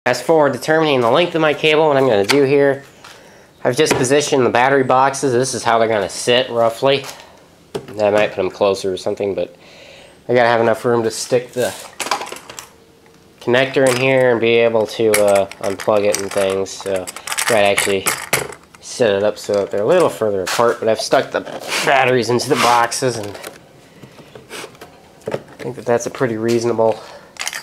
As for determining the length of my cable, what I'm going to do here, I've just positioned the battery boxes. This is how they're going to sit roughly. I might put them closer or something, but I got to have enough room to stick the connector in here and be able to unplug it and things. So I actually set it up so that they're a little further apart, but I've stuck the batteries into the boxes, and I think that that's a pretty reasonable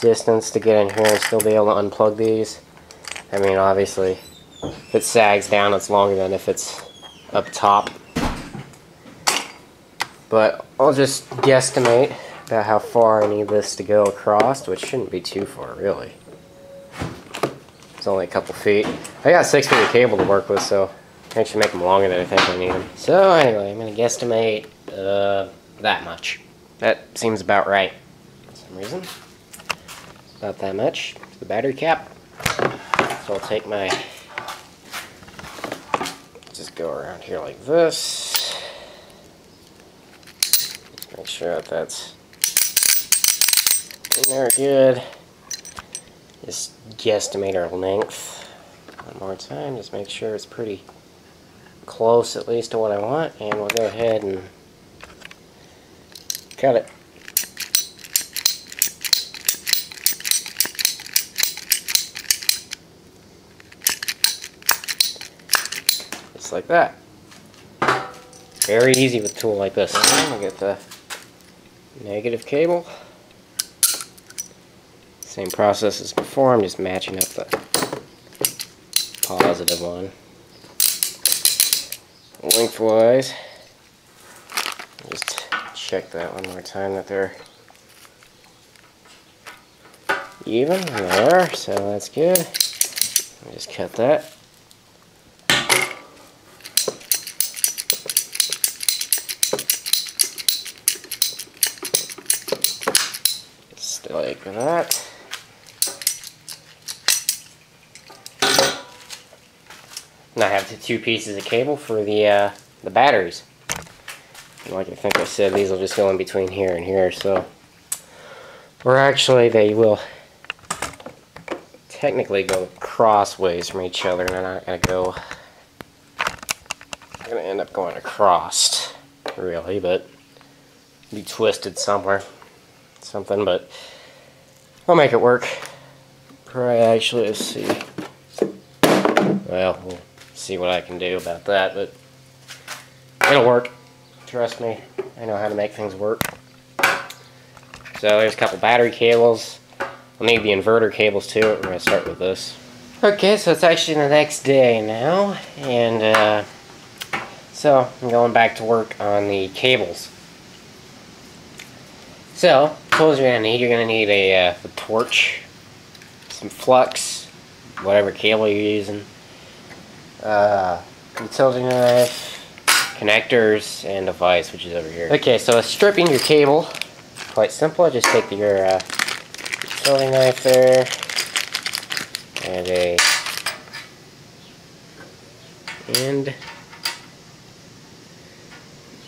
distance to get in here and still be able to unplug these. I mean, obviously, if it sags down, it's longer than if it's up top. But I'll just guesstimate about how far I need this to go across, which shouldn't be too far, really. It's only a couple feet. I got 6 feet of cable to work with, so I should make them longer than I think I need them. So anyway, I'm going to guesstimate that much. That seems about right for some reason. About that much. The battery cap. So I'll take my... just go around here like this. Make sure that that's in there good. Just guesstimate our length. One more time, just make sure it's pretty close at least to what I want, and we'll go ahead and cut it. Just like that. Very easy with a tool like this. I'll get the negative cable. Same process as before, I'm just matching up the positive one. Lengthwise, just check that one more time that they're even. There, so that's good. I'll just cut that. Just like that. And I have the 2 pieces of cable for the batteries. And like I think I said, these will just go in between here and here. So, or actually, they will technically go crossways from each other, and they're not going to go. They're going to end up going across, really, but be twisted somewhere, something. But I'll make it work. Probably actually, let's see. Well, we'll see what I can do about that, but it'll work. Trust me, I know how to make things work. So there's a couple battery cables. We'll need the inverter cables too. We're going to start with this. Okay, so it's actually the next day now, and so I'm going back to work on the cables. So, tools you're going to need a torch, some flux, whatever cable you're using, utility knife, connectors, and a vise, which is over here. Okay, so stripping your cable, quite simple. Just take your utility knife there, and a end,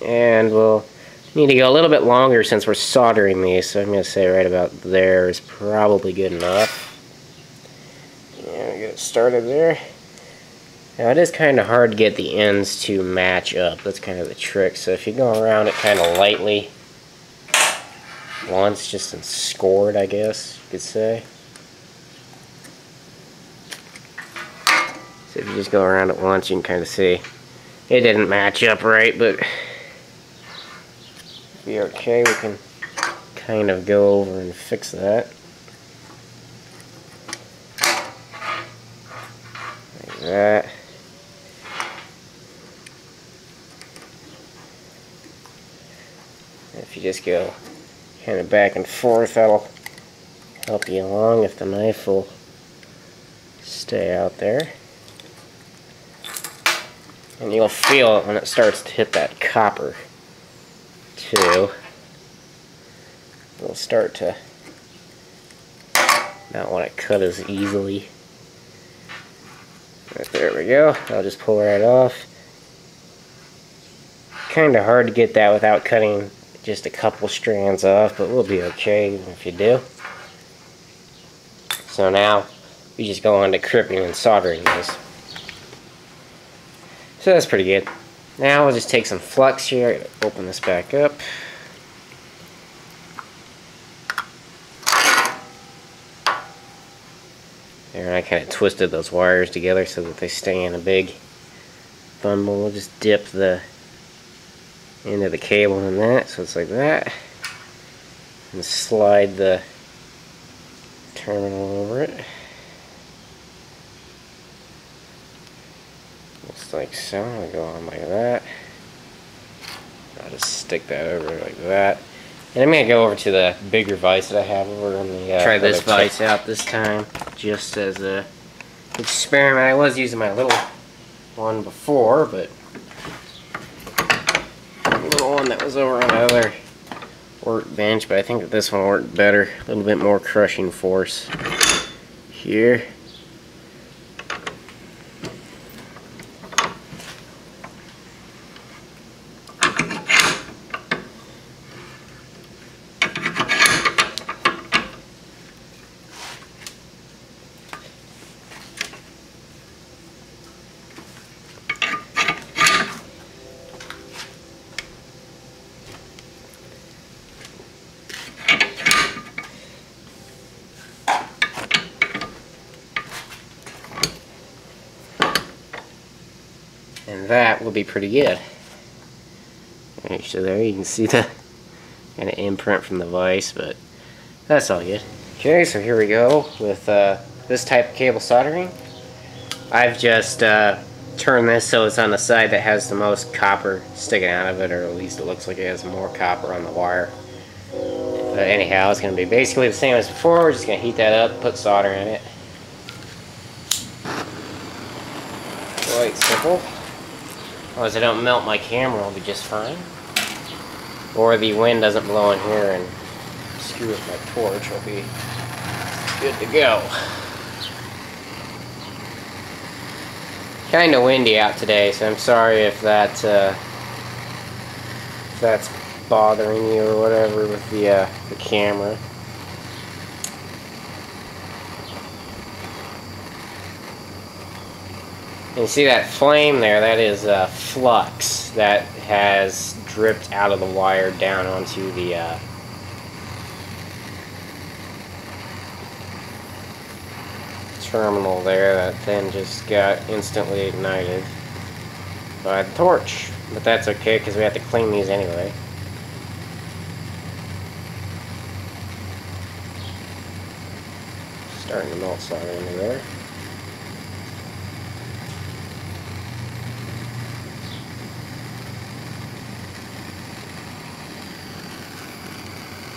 and we'll need to go a little bit longer since we're soldering these, so I'm going to say right about there is probably good enough. Yeah, get it started there. Now it is kind of hard to get the ends to match up. That's kind of the trick. So if you go around it kind of lightly once, just in scored, I guess you could say. So if you just go around it once, you can kind of see it didn't match up right, but be okay. We can kind of go over and fix that. Like that. If you just go kind of back and forth, that'll help you along if the knife will stay out there. And you'll feel it when it starts to hit that copper too. It'll start to not want to cut as easily. Right, there we go. I'll just pull right off. Kind of hard to get that without cutting just a couple strands off, but we'll be okay even if you do. So now we just go on to crimping and soldering those. So that's pretty good. Now we'll just take some flux here, open this back up. There, I kind of twisted those wires together so that they stay in a big bundle. We'll just dip the end of the cable in that, so it's like that. And slide the terminal over it. Just like so. I'll go on like that. I'll just stick that over like that. And I'm going to go over to the bigger vise that I have over on the... try this vise out this time, just as a experiment. I was using my little one before, but the little one that was over on the other workbench, but I think that this one worked better. A little bit more crushing force here. And that will be pretty good. Alright, so there you can see the kind of imprint from the vise, but that's all good. Okay, so here we go with this type of cable soldering. I've just turned this so it's on the side that has the most copper sticking out of it, or at least it looks like it has more copper on the wire. But anyhow, it's going to be basically the same as before. We're just going to heat that up, put solder in it. Quite simple. As long as I don't melt my camera, it'll be just fine. Or the wind doesn't blow in here and screw with my torch, I'll be good to go. Kinda windy out today, so I'm sorry if that's bothering you or whatever with the camera. And you see that flame there? That is flux that has dripped out of the wire down onto the terminal there that then just got instantly ignited by the torch. But that's okay because we have to clean these anyway. Starting to melt solder into there.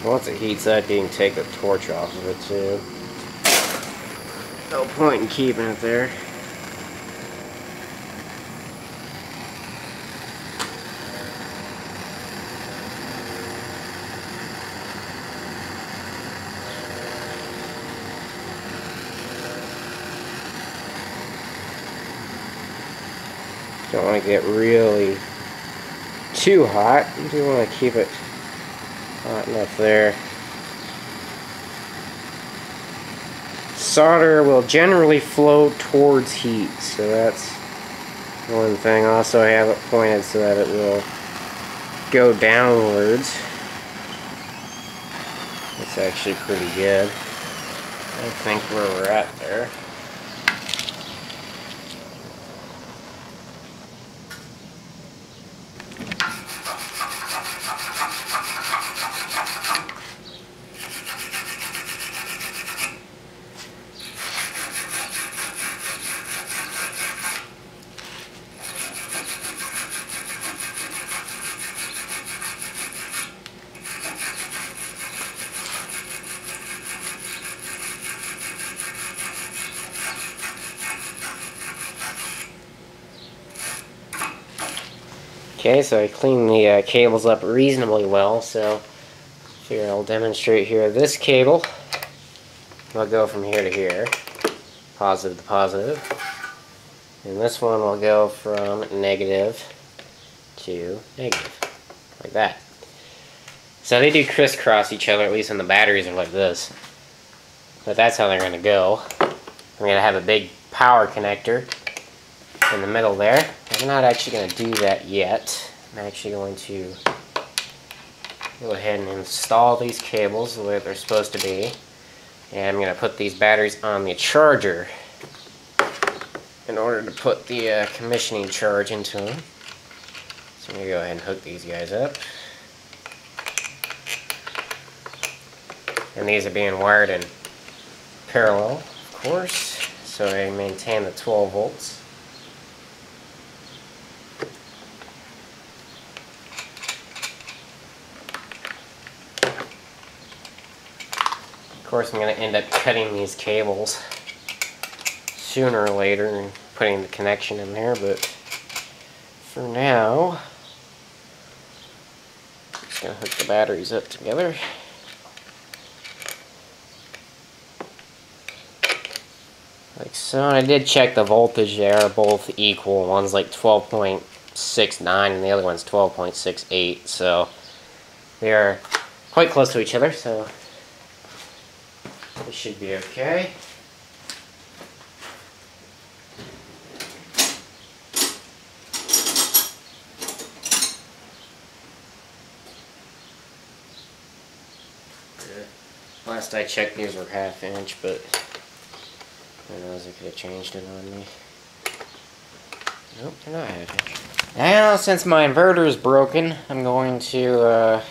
Once it heats up, you can take the torch off of it too. No point in keeping it there. Don't want to get really too hot. You do want to keep it hot enough there. Solder will generally flow towards heat, so that's one thing. Also, I have it pointed so that it will go downwards. It's actually pretty good. I think where we're at there. Okay, so I cleaned the cables up reasonably well, so here I'll demonstrate here. This cable will go from here to here, positive to positive, and this one will go from negative to negative, like that. So they do crisscross each other, at least when the batteries are like this, but that's how they're going to go. I'm going to have a big power connector in the middle there. I'm not actually going to do that yet. I'm actually going to go ahead and install these cables the way they're supposed to be. And I'm going to put these batteries on the charger in order to put the commissioning charge into them. So I'm going to go ahead and hook these guys up. And these are being wired in parallel, of course, so I maintain the 12 volts. Of course, I'm going to end up cutting these cables sooner or later and putting the connection in there, but for now, I'm just going to hook the batteries up together. Like so. I did check the voltage. They are both equal. One's like 12.69 and the other one's 12.68, so they are quite close to each other, so it should be okay. Last I checked, these were 1/2 inch, but who knows, I could have changed it on me. Nope, they're not 1/2 inch. Now, since my inverter is broken, I'm going to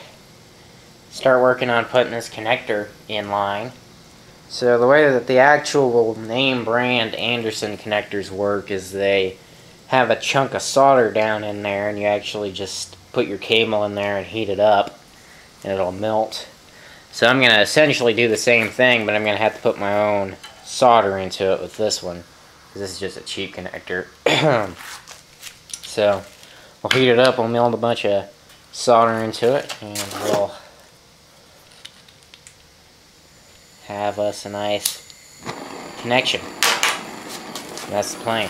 start working on putting this connector in line. So the way that the actual name brand Anderson connectors work is they have a chunk of solder down in there, and you actually just put your cable in there and heat it up, and it'll melt. So I'm going to essentially do the same thing, but I'm going to have to put my own solder into it with this one, because this is just a cheap connector. So we'll heat it up, we'll melt a bunch of solder into it, and we'll have us a nice connection. That's the plan.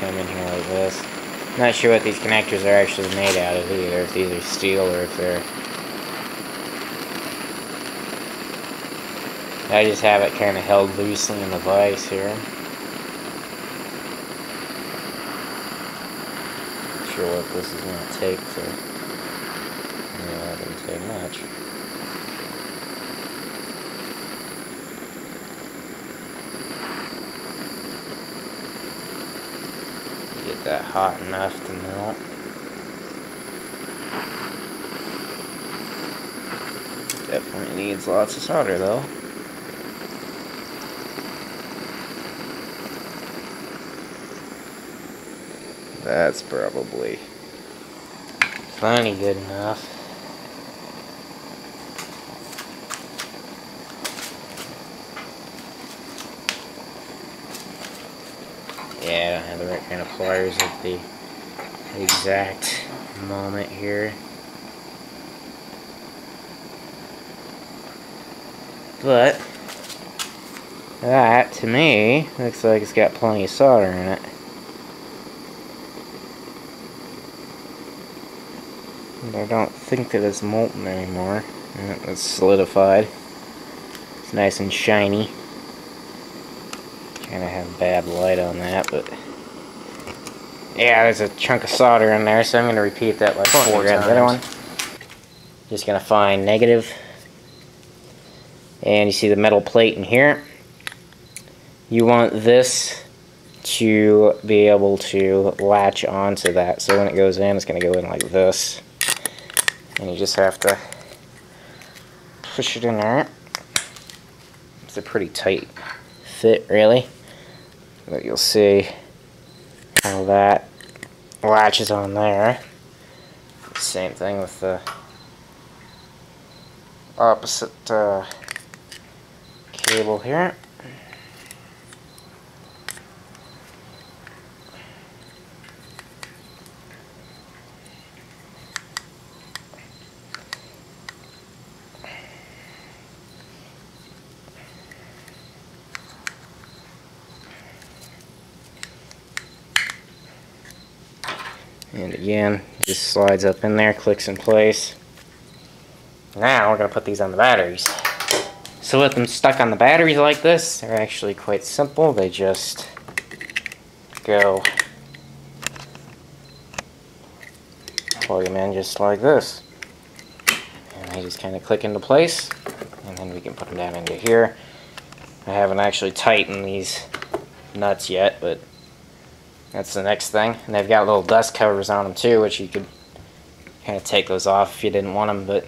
Come in here like this. Not sure what these connectors are actually made out of either, if these are steel or if they're... I just have it kind of held loosely in the vise here. Not sure what this is going to take to... Yeah, that didn't take much. Get that hot enough to melt. Definitely needs lots of solder though. That's probably plenty good enough. Yeah, I don't have the right kind of pliers at the exact moment here. But that, to me, looks like it's got plenty of solder in it. I don't think that it's molten anymore. It's solidified. It's nice and shiny. Kind of have bad light on that, but yeah, there's a chunk of solder in there, so I'm going to repeat that like 4 times. The other one. Just going to find negative, and you see the metal plate in here. You want this to be able to latch onto that, so when it goes in, it's going to go in like this. And you just have to push it in there. It's a pretty tight fit, really. But you'll see how that latches on there. Same thing with the opposite cable here. And again, it just slides up in there, clicks in place. Now we're going to put these on the batteries. So with them stuck on the batteries like this, they're actually quite simple. They just go, plug them in just like this. And they just kind of click into place, and then we can put them down into here. I haven't actually tightened these nuts yet, but that's the next thing. And they've got little dust covers on them too, which you could kind of take those off if you didn't want them, but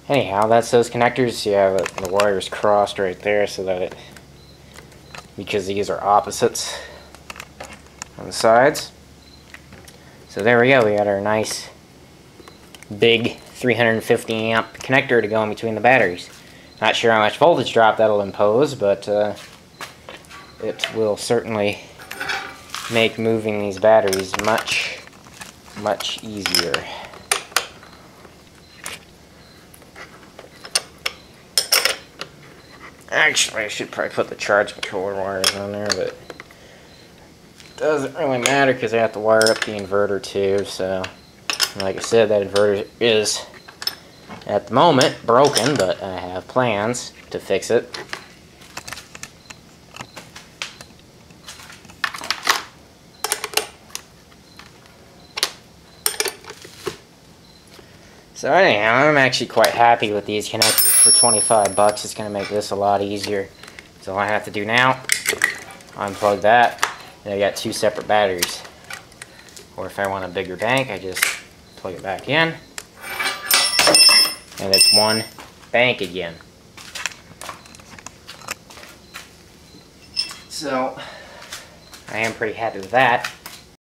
anyhow, that's those connectors. You have the wires crossed right there so that it, because these are opposites on the sides. So there we go, we got our nice big 350 amp connector to go in between the batteries. Not sure how much voltage drop that'll impose, but it will certainly make moving these batteries much easier. Actually, I should probably put the charge controller wires on there, but it doesn't really matter because I have to wire up the inverter too. So, like I said, that inverter is at the moment broken, but I have plans to fix it. So anyhow, I'm actually quite happy with these connectors for 25 bucks. It's going to make this a lot easier. So all I have to do now, unplug that, and I got two separate batteries. Or if I want a bigger bank, I just plug it back in, and it's one bank again. So I am pretty happy with that.